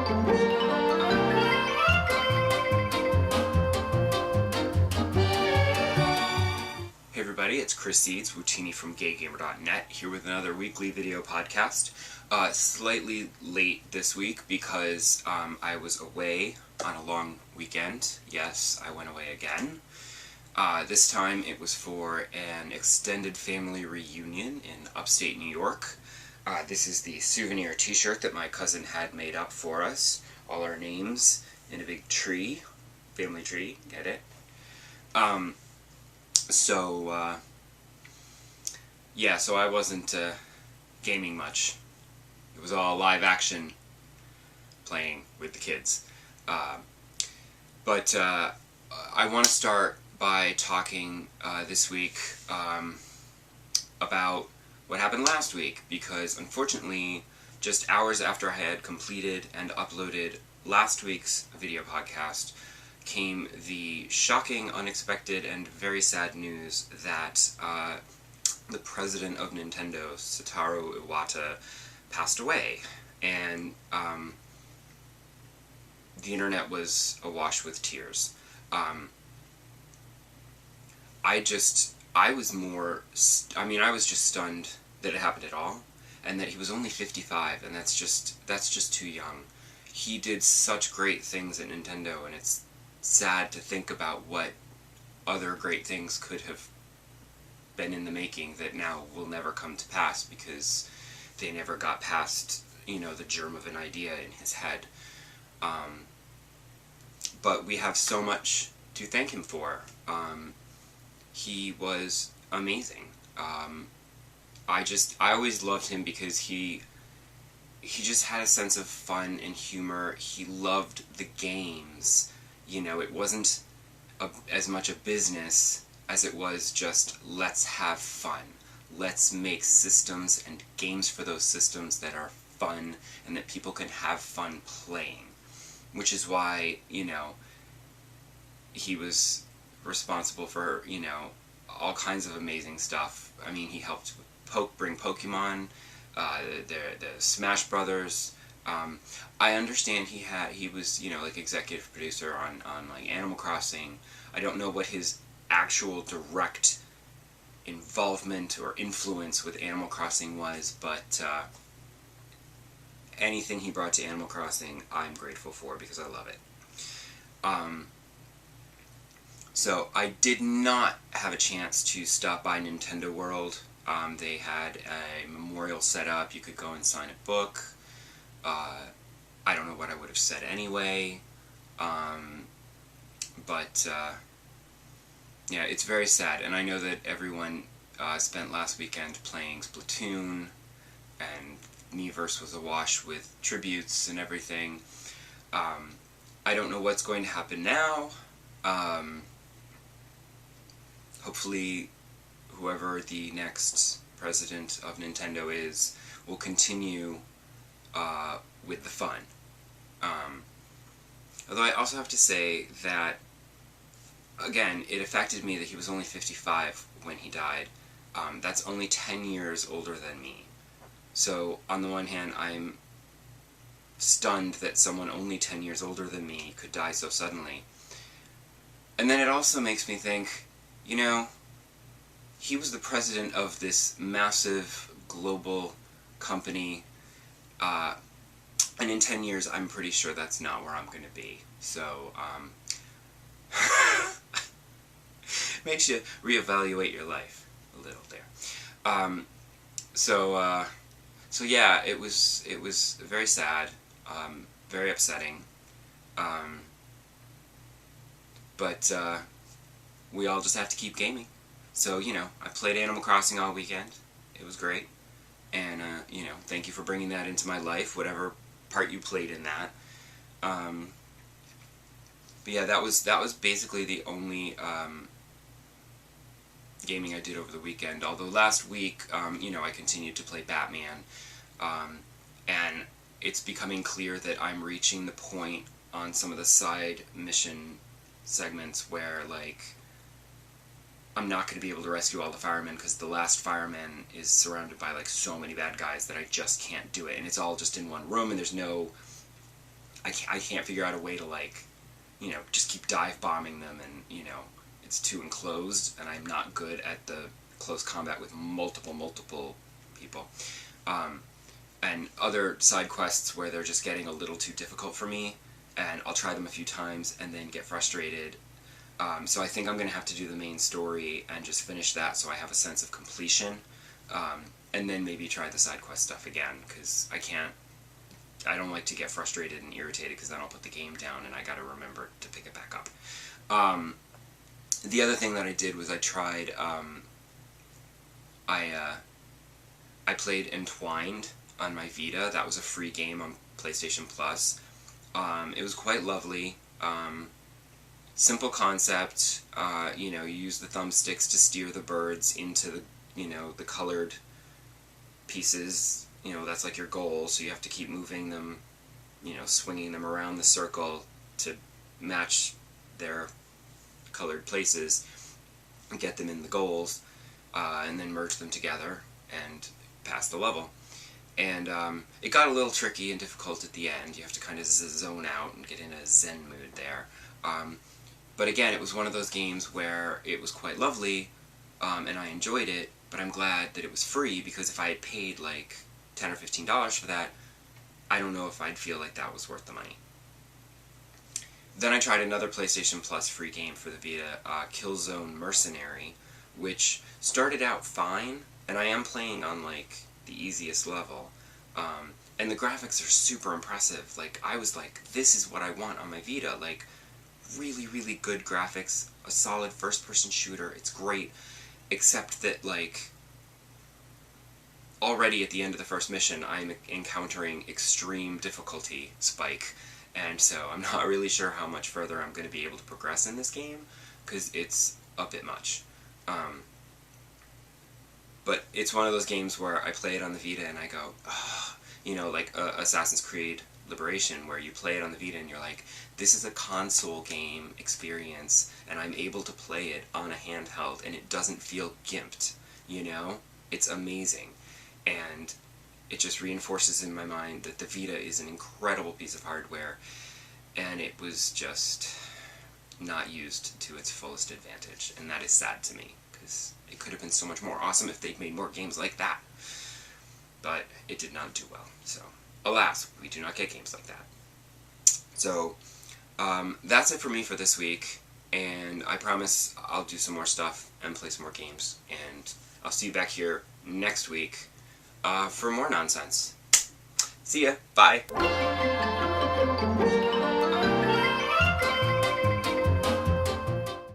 Hey everybody, it's Chris Seeds, Wootini from GayGamer.net, here with another weekly video podcast. Slightly late this week because I was away on a long weekend. Yes, I went away again. This time it was for an extended family reunion in upstate New York. This is the souvenir t-shirt that my cousin had made up for us. All our names in a big tree. Family tree, get it? So I wasn't gaming much. It was all live action playing with the kids. But I want to start by talking this week about what happened last week, because unfortunately, just hours after I had completed and uploaded last week's video podcast, came the shocking, unexpected, and very sad news that the president of Nintendo, Satoru Iwata, passed away. And the internet was awash with tears. I was just stunned that it happened at all, and that he was only 55, and that's just too young. He did such great things at Nintendo, and it's sad to think about what other great things could have been in the making that now will never come to pass because they never got past, the germ of an idea in his head. But we have so much to thank him for. He was amazing. I always loved him because he just had a sense of fun and humor. He loved the games. It wasn't as much a business as it was just, let's have fun. Let's make systems and games for those systems that are fun and that people can have fun playing. Which is why, he was responsible for, all kinds of amazing stuff. I mean, he helped bring Pokemon, the Smash Brothers. I understand he was, executive producer on Animal Crossing. I don't know what his actual direct involvement or influence with Animal Crossing was, but anything he brought to Animal Crossing, I'm grateful for because I love it. So I did not have a chance to stop by Nintendo World. They had a memorial set up. You could go and sign a book. I don't know what I would have said anyway, but yeah, it's very sad, and I know that everyone spent last weekend playing Splatoon, and Miiverse was awash with tributes and everything. I don't know what's going to happen now. Hopefully, whoever the next president of Nintendo is will continue with the fun. Although I also have to say that, again, it affected me that he was only 55 when he died. That's only 10 years older than me. So, on the one hand, I'm stunned that someone only 10 years older than me could die so suddenly. And then it also makes me think, he was the president of this massive global company, and in 10 years, I'm pretty sure that's not where I'm going to be. So, makes you reevaluate your life a little there. So yeah, it was very sad, very upsetting. But we all just have to keep gaming. So, I played Animal Crossing all weekend. It was great. And, thank you for bringing that into my life, whatever part you played in that. But yeah, that was basically the only gaming I did over the weekend. Although last week, I continued to play Batman, and it's becoming clear that I'm reaching the point on some of the side mission segments where, I'm not going to be able to rescue all the firemen because the last fireman is surrounded by so many bad guys that I just can't do it, and it's all just in one room, and there's no I can't figure out a way to, like, you know, just keep dive bombing them, and, you know, it's too enclosed, and I'm not good at the close combat with multiple people. And other side quests where they're just getting a little too difficult for me, and I'll try them a few times and then get frustrated. So I think I'm going to have to do the main story and just finish that so I have a sense of completion, and then maybe try the side quest stuff again, because I don't like to get frustrated and irritated, because then I'll put the game down and I gotta remember to pick it back up. The other thing that I did was I tried, I played Entwined on my Vita. That was a free game on PlayStation Plus. It was quite lovely. Simple concept. You know, you use the thumbsticks to steer the birds into the, you know, the colored pieces. You know, that's like your goal, so you have to keep moving them, you know, swinging them around the circle to match their colored places, and get them in the goals, and then merge them together and pass the level. And it got a little tricky and difficult at the end. You have to kind of zone out and get in a zen mood there. But again, it was one of those games where it was quite lovely, and I enjoyed it, but I'm glad that it was free, because if I had paid like $10 or $15 for that, I don't know if I'd feel like that was worth the money. Then I tried another PlayStation Plus free game for the Vita, Killzone Mercenary, which started out fine, and I am playing on like the easiest level, and the graphics are super impressive. Like, I was like, this is what I want on my Vita, like, really good graphics, a solid first-person shooter. It's great, except that, like, already at the end of the first mission, I'm encountering extreme difficulty spike, and so I'm not really sure how much further I'm going to be able to progress in this game, because it's a bit much. But it's one of those games where I play it on the Vita and I go, ugh, you know, like Assassin's Creed Liberation, where you play it on the Vita and you're like, this is a console game experience, and I'm able to play it on a handheld, and it doesn't feel gimped, you know? It's amazing. And it just reinforces in my mind that the Vita is an incredible piece of hardware, and it was just not used to its fullest advantage, and that is sad to me, because it could have been so much more awesome if they'd made more games like that. But it did not do well, so alas, we do not get games like that. So, that's it for me for this week, and I promise I'll do some more stuff and play some more games, and I'll see you back here next week for more nonsense. See ya. Bye.